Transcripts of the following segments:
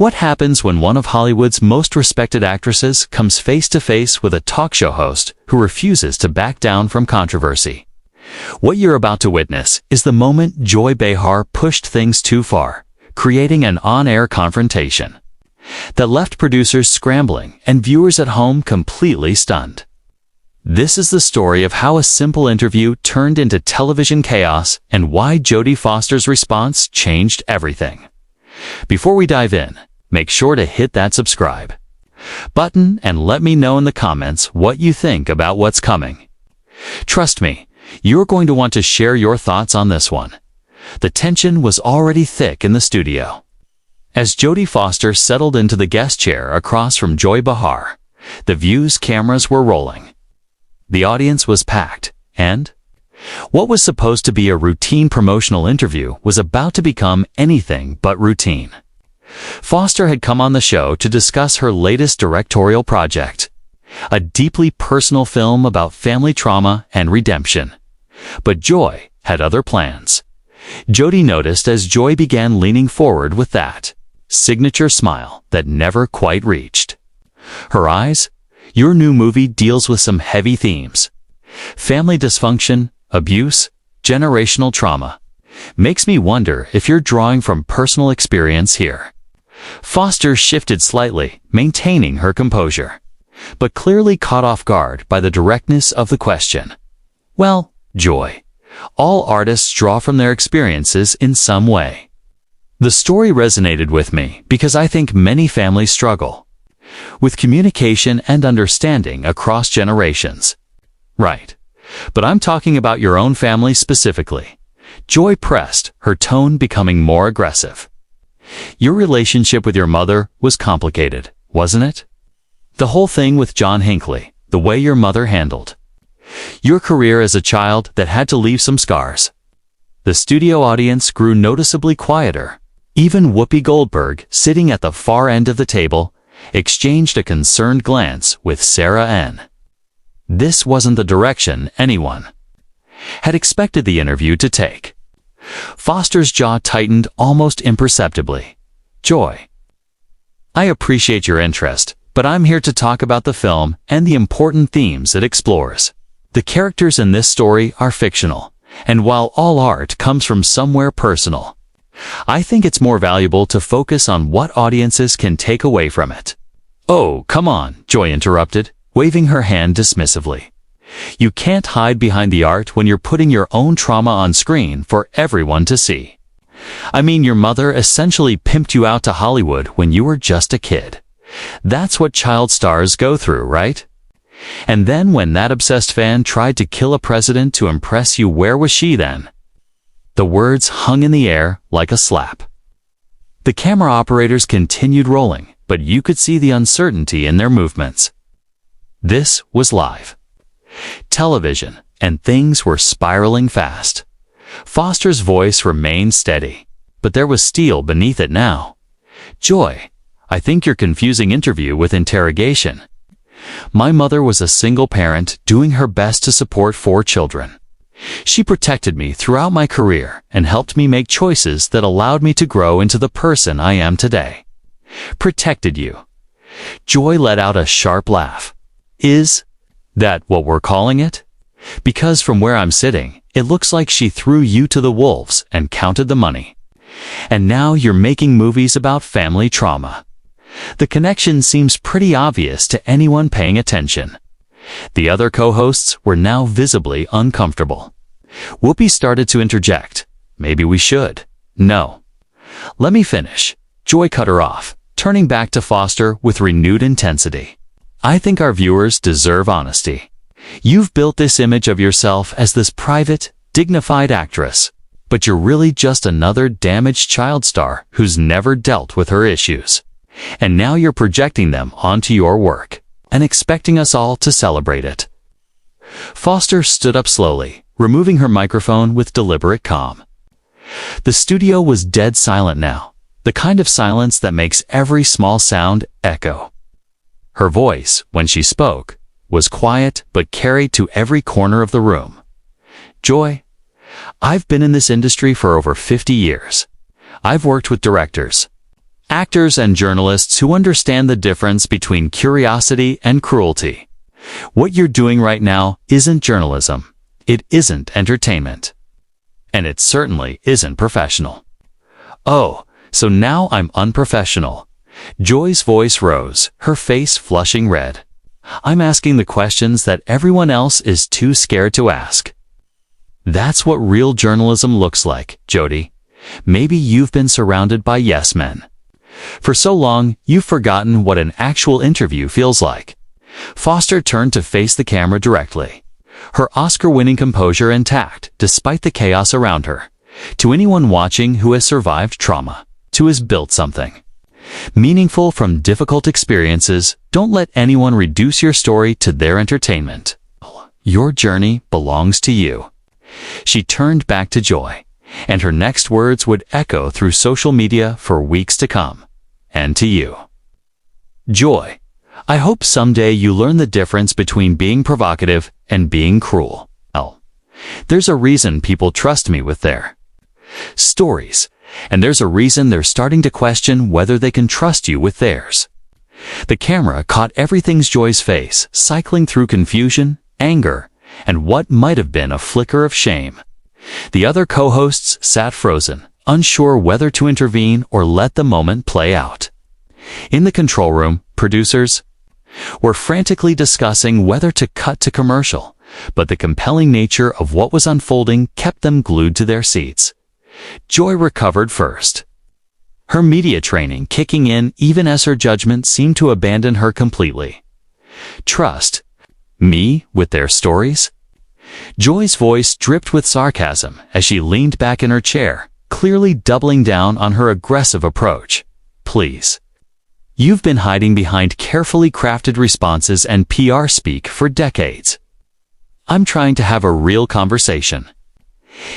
What happens when one of Hollywood's most respected actresses comes face-to-face with a talk show host who refuses to back down from controversy? What you're about to witness is the moment Joy Behar pushed things too far, creating an on-air confrontation that left producers scrambling and viewers at home completely stunned. This is the story of how a simple interview turned into television chaos and why Jodie Foster's response changed everything. Before we dive in, make sure to hit that subscribe button and let me know in the comments what you think about what's coming. Trust me, you're going to want to share your thoughts on this one. The tension was already thick in the studio. As Jodie Foster settled into the guest chair across from Joy Behar, the view's cameras were rolling. The audience was packed, and what was supposed to be a routine promotional interview was about to become anything but routine. Foster had come on the show to discuss her latest directorial project, a deeply personal film about family trauma and redemption. But Joy had other plans. Jodie noticed as Joy began leaning forward with that signature smile that never quite reached her eyes. Your new movie deals with some heavy themes: family dysfunction, abuse, generational trauma. Makes me wonder if you're drawing from personal experience here. Foster shifted slightly, maintaining her composure, but clearly caught off guard by the directness of the question. Well, Joy, all artists draw from their experiences in some way. The story resonated with me because I think many families struggle with communication and understanding across generations. Right. But I'm talking about your own family specifically. Joy pressed, her tone becoming more aggressive. Your relationship with your mother was complicated, wasn't it? The whole thing with John Hinckley, the way your mother handled your career as a child that had to leave some scars. The studio audience grew noticeably quieter. Even Whoopi Goldberg, sitting at the far end of the table, exchanged a concerned glance with Sarah N. This wasn't the direction anyone had expected the interview to take. Foster's jaw tightened almost imperceptibly. Joy, I appreciate your interest, but I'm here to talk about the film and the important themes it explores. The characters in this story are fictional, and while all art comes from somewhere personal, I think it's more valuable to focus on what audiences can take away from it. Oh, come on, Joy interrupted, waving her hand dismissively. You can't hide behind the art when you're putting your own trauma on screen for everyone to see. I mean, your mother essentially pimped you out to Hollywood when you were just a kid. That's what child stars go through, right? And then when that obsessed fan tried to kill a president to impress you, where was she then? The words hung in the air like a slap. The camera operators continued rolling, but you could see the uncertainty in their movements. This was live television, and things were spiraling fast. Foster's voice remained steady, but there was steel beneath it now. Joy, I think you're confusing interview with interrogation. My mother was a single parent doing her best to support 4 children. She protected me throughout my career and helped me make choices that allowed me to grow into the person I am today. Protected you. Joy let out a sharp laugh. Is that what we're calling it? Because from where I'm sitting, it looks like she threw you to the wolves and counted the money. And now you're making movies about family trauma. The connection seems pretty obvious to anyone paying attention. The other co-hosts were now visibly uncomfortable. Whoopi started to interject. Maybe we should. No. Let me finish. Joy cut her off, turning back to Foster with renewed intensity. I think our viewers deserve honesty. You've built this image of yourself as this private, dignified actress, but you're really just another damaged child star who's never dealt with her issues. And now you're projecting them onto your work and expecting us all to celebrate it. Foster stood up slowly, removing her microphone with deliberate calm. The studio was dead silent now, the kind of silence that makes every small sound echo. Her voice, when she spoke, was quiet but carried to every corner of the room. Joy, I've been in this industry for over 50 years. I've worked with directors, Actors and journalists who understand the difference between curiosity and cruelty. What you're doing right now isn't journalism. It isn't entertainment. And it certainly isn't professional. Oh, so now I'm unprofessional. Joy's voice rose, her face flushing red. I'm asking the questions that everyone else is too scared to ask. That's what real journalism looks like, Jodie. Maybe you've been surrounded by yes men. For so long, you've forgotten what an actual interview feels like. Foster turned to face the camera directly, her Oscar-winning composure intact despite the chaos around her. To anyone watching who has survived trauma, who has built something meaningful from difficult experiences, don't let anyone reduce your story to their entertainment. Your journey belongs to you. She turned back to Joy, and her next words would echo through social media for weeks to come. And to you. Joy, I hope someday you learn the difference between being provocative and being cruel. There's a reason people trust me with their stories, and there's a reason they're starting to question whether they can trust you with theirs. The camera caught everything's Joy's face, cycling through confusion, anger, and what might have been a flicker of shame. The other co-hosts sat frozen, unsure whether to intervene or let the moment play out. In the control room, producers were frantically discussing whether to cut to commercial, but the compelling nature of what was unfolding kept them glued to their seats. Joy recovered first, her media training kicking in even as her judgment seemed to abandon her completely. Trust me with their stories? Joy's voice dripped with sarcasm as she leaned back in her chair, clearly doubling down on her aggressive approach. Please. You've been hiding behind carefully crafted responses and PR speak for decades. I'm trying to have a real conversation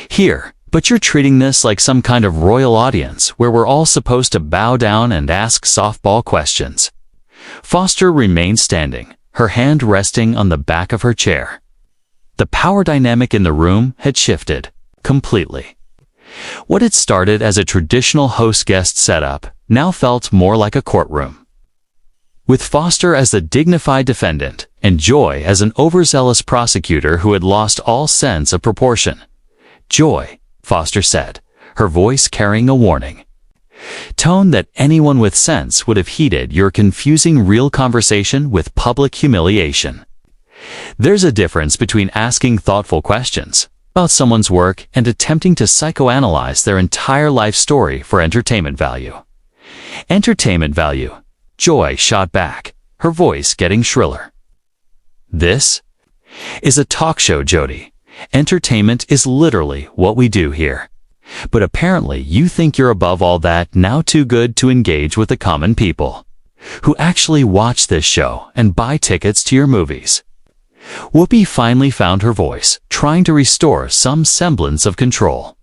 here, but you're treating this like some kind of royal audience where we're all supposed to bow down and ask softball questions. Foster remained standing, her hand resting on the back of her chair. The power dynamic in the room had shifted completely. What had started as a traditional host-guest setup now felt more like a courtroom. With Foster as the dignified defendant and Joy as an overzealous prosecutor who had lost all sense of proportion. Joy, Foster said, her voice carrying a warning tone that anyone with sense would have heeded. You're confusing real conversation with public humiliation. There's a difference between asking thoughtful questions about someone's work and attempting to psychoanalyze their entire life story for entertainment value. Entertainment value, Joy shot back, her voice getting shriller. This is a talk show, Jodie. Entertainment is literally what we do here. But apparently you think you're above all that, now too good to engage with the common people who actually watch this show and buy tickets to your movies. Whoopi finally found her voice, trying to restore some semblance of control.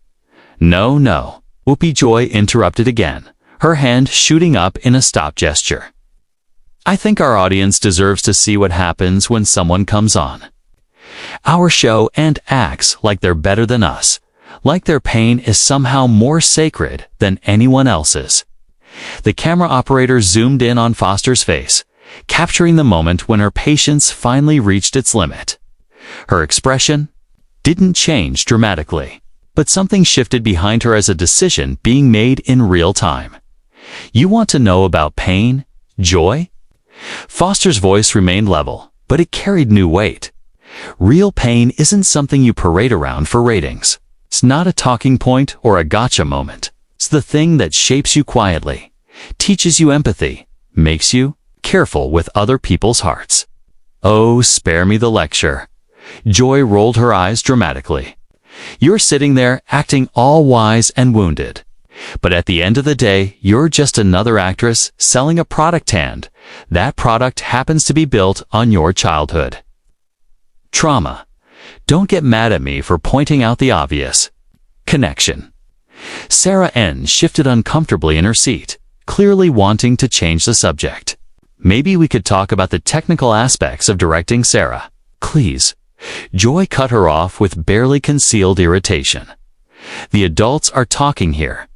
No, Whoopi. Joy interrupted again, her hand shooting up in a stop gesture. I think our audience deserves to see what happens when someone comes on our show and acts like they're better than us, like their pain is somehow more sacred than anyone else's. The camera operator zoomed in on Foster's face, capturing the moment when her patience finally reached its limit. Her expression didn't change dramatically, but something shifted behind her as a decision being made in real time. You want to know about pain, Joy? Foster's voice remained level, but it carried new weight. Real pain isn't something you parade around for ratings. It's not a talking point or a gotcha moment. It's the thing that shapes you quietly, teaches you empathy, makes you careful with other people's hearts. Oh, spare me the lecture. Joy rolled her eyes dramatically. You're sitting there acting all wise and wounded. But at the end of the day, you're just another actress selling a product, and that product happens to be built on your childhood trauma. Don't get mad at me for pointing out the obvious connection. Sarah N. shifted uncomfortably in her seat, clearly wanting to change the subject. Maybe we could talk about the technical aspects of directing, Sarah. Please. Joy cut her off with barely concealed irritation. The adults are talking here.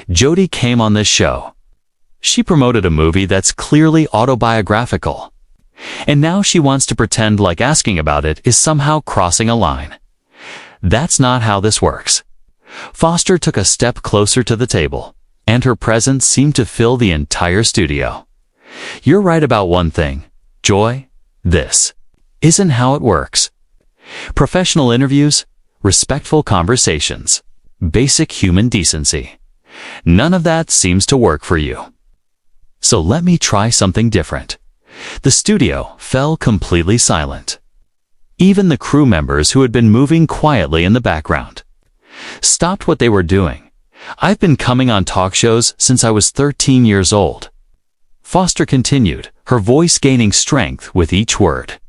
Jodie came on this show she promoted a movie that's clearly autobiographical. And now she wants to pretend like asking about it is somehow crossing a line. That's not how this works. Foster took a step closer to the table, and her presence seemed to fill the entire studio. You're right about one thing, Joy. This isn't how it works. Professional interviews, respectful conversations, basic human decency. None of that seems to work for you. So let me try something different. The studio fell completely silent. Even the crew members who had been moving quietly in the background stopped what they were doing. I've been coming on talk shows since I was 13 years old. Foster continued, her voice gaining strength with each word.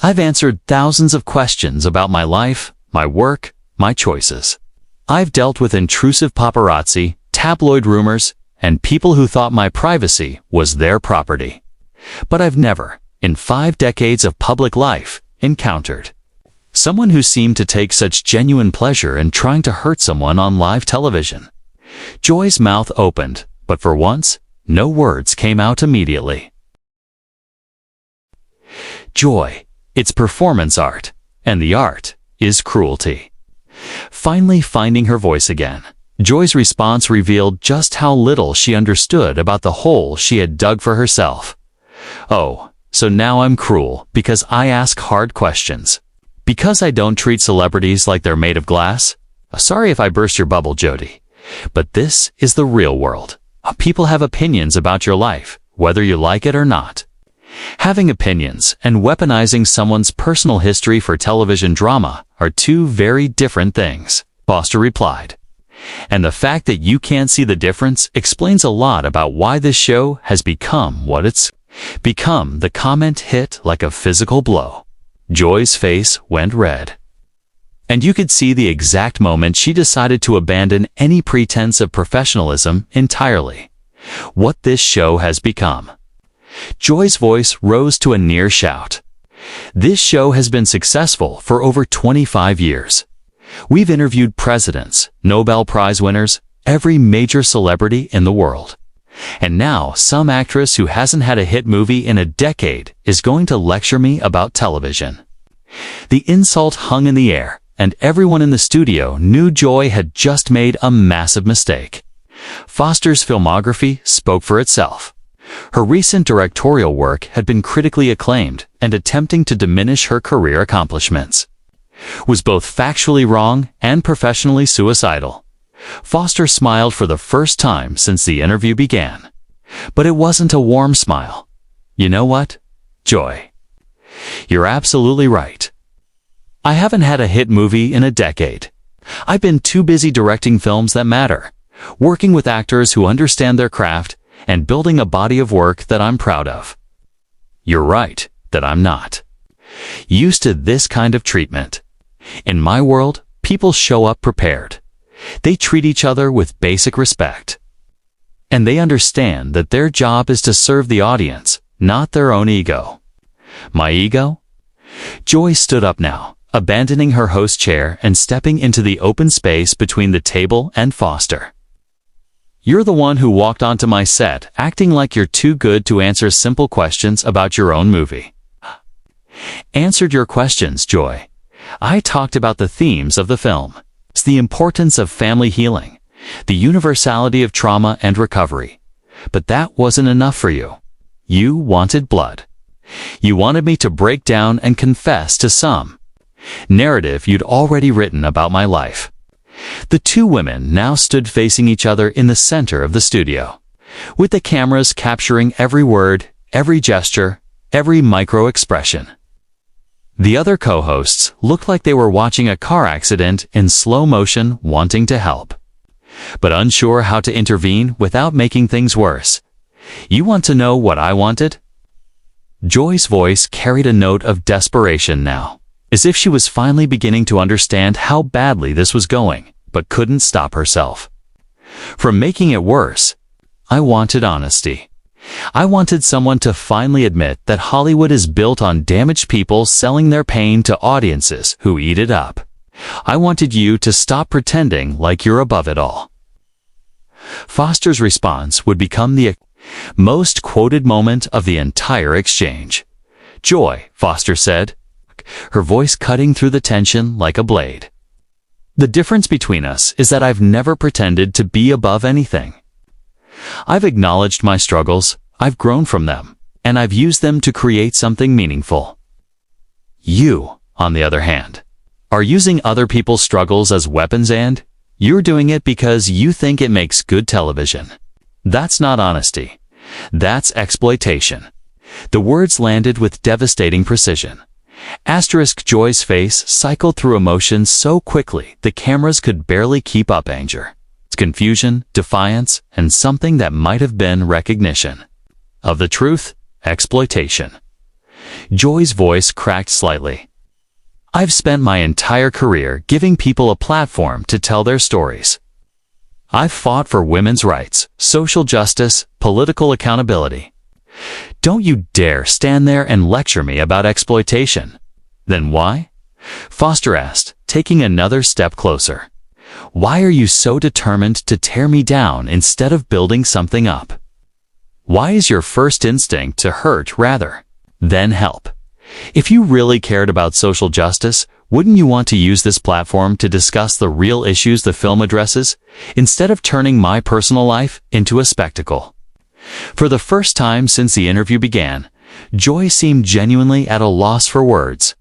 I've answered thousands of questions about my life, my work, my choices. I've dealt with intrusive paparazzi, tabloid rumors, and people who thought my privacy was their property. But I've never, in 5 decades of public life, encountered someone who seemed to take such genuine pleasure in trying to hurt someone on live television. Joy's mouth opened, but for once, no words came out immediately. Joy, it's performance art, and the art is cruelty. Finally finding her voice again, Joy's response revealed just how little she understood about the hole she had dug for herself. Oh, so now I'm cruel because I ask hard questions. Because I don't treat celebrities like they're made of glass? Sorry if I burst your bubble, Jodie. But this is the real world. People have opinions about your life, whether you like it or not. Having opinions and weaponizing someone's personal history for television drama are two very different things, Foster replied. And the fact that you can't see the difference explains a lot about why this show has become what it's become. The comment hit like a physical blow. Joy's face went red. And you could see the exact moment she decided to abandon any pretense of professionalism entirely. What this show has become. Joy's voice rose to a near shout. This show has been successful for over 25 years. We've interviewed presidents, Nobel Prize winners, every major celebrity in the world. And now some actress who hasn't had a hit movie in a decade is going to lecture me about television. The insult hung in the air, and everyone in the studio knew Joy had just made a massive mistake. Foster's filmography spoke for itself. Her recent directorial work had been critically acclaimed, and attempting to diminish her career accomplishments was both factually wrong and professionally suicidal. Foster smiled for the first time since the interview began. But it wasn't a warm smile. You know what, Joy? You're absolutely right. I haven't had a hit movie in a decade. I've been too busy directing films that matter, working with actors who understand their craft, and building a body of work that I'm proud of. You're right that I'm not used to this kind of treatment. In my world, people show up prepared. They treat each other with basic respect. And they understand that their job is to serve the audience, not their own ego. My ego? Joy stood up now, abandoning her host chair and stepping into the open space between the table and Foster. You're the one who walked onto my set acting like you're too good to answer simple questions about your own movie. Answered your questions, Joy. I talked about the themes of the film. It's the importance of family healing, the universality of trauma and recovery. But that wasn't enough for you. You wanted blood. You wanted me to break down and confess to some narrative you'd already written about my life. The two women now stood facing each other in the center of the studio, with the cameras capturing every word, every gesture, every micro-expression. The other co-hosts looked like they were watching a car accident in slow motion, wanting to help, but unsure how to intervene without making things worse. You want to know what I wanted? Joy's voice carried a note of desperation now, as if she was finally beginning to understand how badly this was going, but couldn't stop herself from making it worse. I wanted honesty. I wanted someone to finally admit that Hollywood is built on damaged people selling their pain to audiences who eat it up. I wanted you to stop pretending like you're above it all. Foster's response would become the Most quoted moment of the entire exchange. "Joy," Foster said, her voice cutting through the tension like a blade. "The difference between us is that I've never pretended to be above anything. I've acknowledged my struggles, I've grown from them, and I've used them to create something meaningful. You, on the other hand, are using other people's struggles as weapons, and you're doing it because you think it makes good television. That's not honesty. That's exploitation." The words landed with devastating precision. Joy's face cycled through emotions so quickly the cameras could barely keep up. Anger, confusion, defiance, and something that might have been recognition of the truth. Exploitation. Joy's voice cracked slightly. "I've spent my entire career giving people a platform to tell their stories. I've fought for women's rights, social justice, political accountability. Don't you dare stand there and lecture me about exploitation." "Then why?" Foster asked, taking another step closer. "Why are you so determined to tear me down instead of building something up? Why is your first instinct to hurt rather than help? If you really cared about social justice, wouldn't you want to use this platform to discuss the real issues the film addresses, instead of turning my personal life into a spectacle?" For the first time since the interview began, Joy seemed genuinely at a loss for words.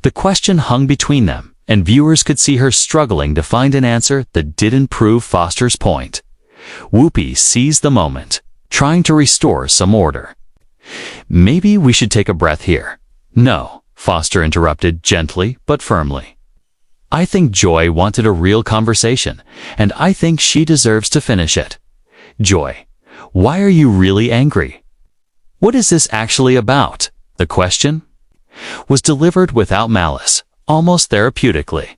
The question hung between them, and viewers could see her struggling to find an answer that didn't prove Foster's point. Whoopi seized the moment, trying to restore some order. "Maybe we should take a breath here." "No," Foster interrupted gently but firmly. "I think Joy wanted a real conversation, and I think she deserves to finish it. Joy, why are you really angry? What is this actually about?" The question was delivered without malice, almost therapeutically,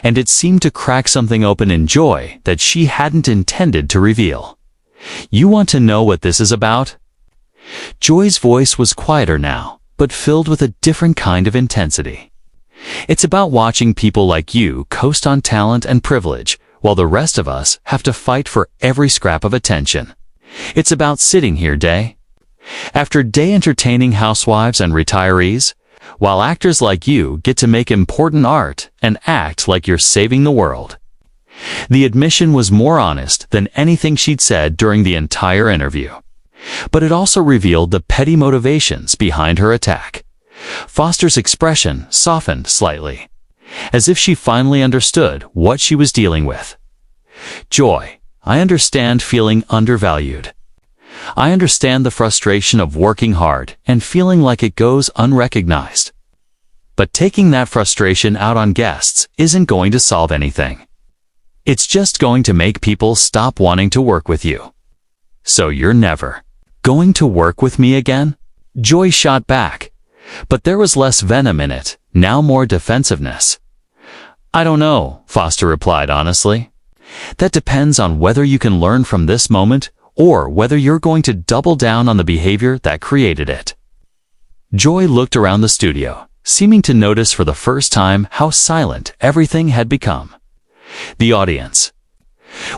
and it seemed to crack something open in Joy that she hadn't intended to reveal. "You want to know what this is about?" Joy's voice was quieter now, but filled with a different kind of intensity. "It's about watching people like you coast on talent and privilege, while the rest of us have to fight for every scrap of attention. It's about sitting here day after day entertaining housewives and retirees, while actors like you get to make important art and act like you're saving the world." The admission was more honest than anything she'd said during the entire interview. But it also revealed the petty motivations behind her attack. Foster's expression softened slightly, as if she finally understood what she was dealing with. "Joy, I understand feeling undervalued. I understand the frustration of working hard and feeling like it goes unrecognized. But taking that frustration out on guests isn't going to solve anything. It's just going to make people stop wanting to work with you. So you're never going to work with me again?" Joy shot back, but there was less venom in it, now more defensiveness. "I don't know," Foster replied honestly. "That depends on whether you can learn from this moment or whether you're going to double down on the behavior that created it." Joy looked around the studio, seeming to notice for the first time how silent everything had become. The audience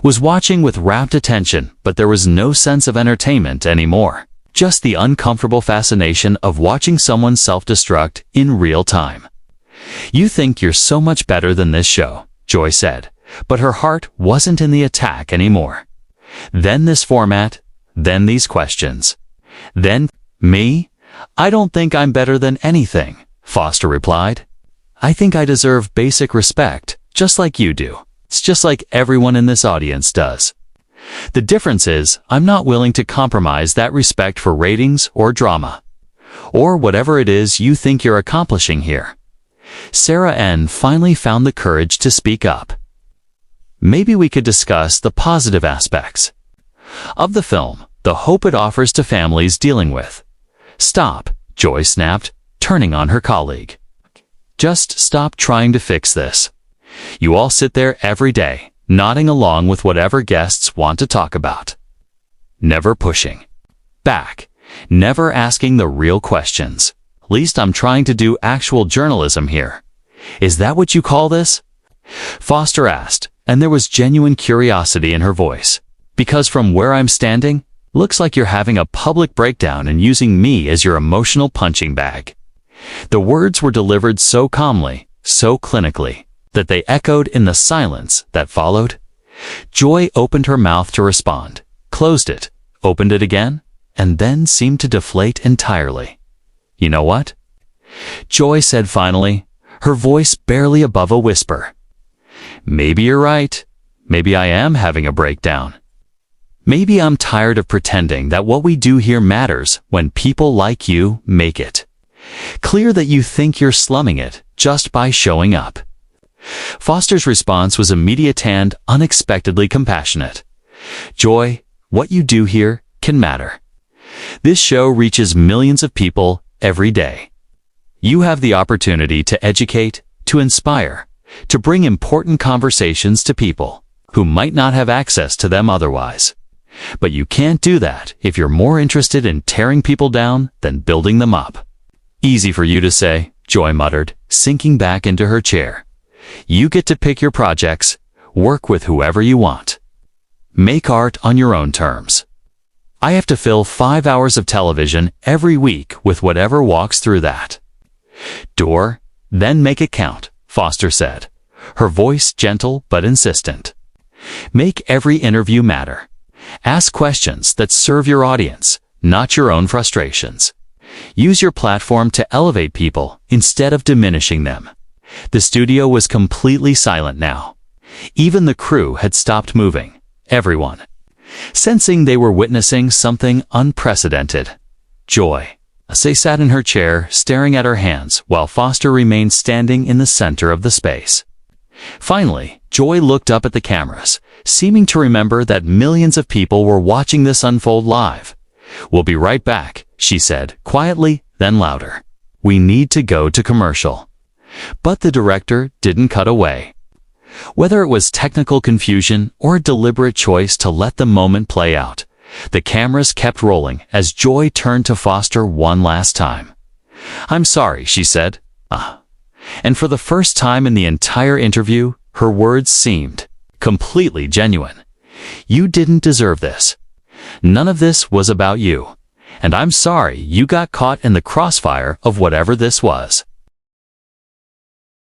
was watching with rapt attention, but there was no sense of entertainment anymore, just the uncomfortable fascination of watching someone self-destruct in real time. "You think you're so much better than this show," Joy said, but her heart wasn't in the attack anymore. "Then this format, then these questions, then me? I don't think I'm better than anything," Foster replied. "I think I deserve basic respect, just like you do. It's just like everyone in this audience does. The difference is, I'm not willing to compromise that respect for ratings or drama, or whatever it is you think you're accomplishing here." Sarah N. finally found the courage to speak up. "Maybe we could discuss the positive aspects of the film, the hope it offers to families dealing with." "Stop," Joy snapped, turning on her colleague. "Just stop trying to fix this. You all sit there every day, nodding along with whatever guests want to talk about. Never pushing back, never asking the real questions. At least I'm trying to do actual journalism here. Is that what you call this?" Foster asked, and there was genuine curiosity in her voice. "Because from where I'm standing, Looks like you're having a public breakdown and using me as your emotional punching bag." The words were delivered so calmly, so clinically, that they echoed in the silence that followed. Joy opened her mouth to respond, closed it, opened it again, and then seemed to deflate entirely. "You know what?" Joy said finally, her voice barely above a whisper. "Maybe you're right. Maybe I am having a breakdown. Maybe I'm tired of pretending that what we do here matters when people like you make it. Clear that you think you're slumming it just by showing up." Foster's response was immediate and unexpectedly compassionate. "Joy, what you do here can matter. This show reaches millions of people every day. You have the opportunity to educate, to inspire, to bring important conversations to people who might not have access to them otherwise. But you can't do that if you're more interested in tearing people down than building them up." "Easy for you to say," Joy muttered, sinking back into her chair. "You get to pick your projects, work with whoever you want. Make art on your own terms. I have to fill 5 hours of television every week with whatever walks through that door, then make it count," Foster said, her voice gentle but insistent. "Make every interview matter. Ask questions that serve your audience, not your own frustrations. Use your platform to elevate people instead of diminishing them." The studio was completely silent now. Even the crew had stopped moving, everyone, sensing they were witnessing something unprecedented. Joy, as they sat in her chair, staring at her hands, while Foster remained standing in the center of the space. Finally, Joy looked up at the cameras, seeming to remember that millions of people were watching this unfold live. "We'll be right back," she said, quietly, then louder. "We need to go to commercial." But the director didn't cut away. Whether it was technical confusion or a deliberate choice to let the moment play out, the cameras kept rolling as Joy turned to Foster one last time. "I'm sorry," she said. And for the first time in the entire interview, her words seemed completely genuine. "You didn't deserve this. None of this was about you. And I'm sorry you got caught in the crossfire of whatever this was."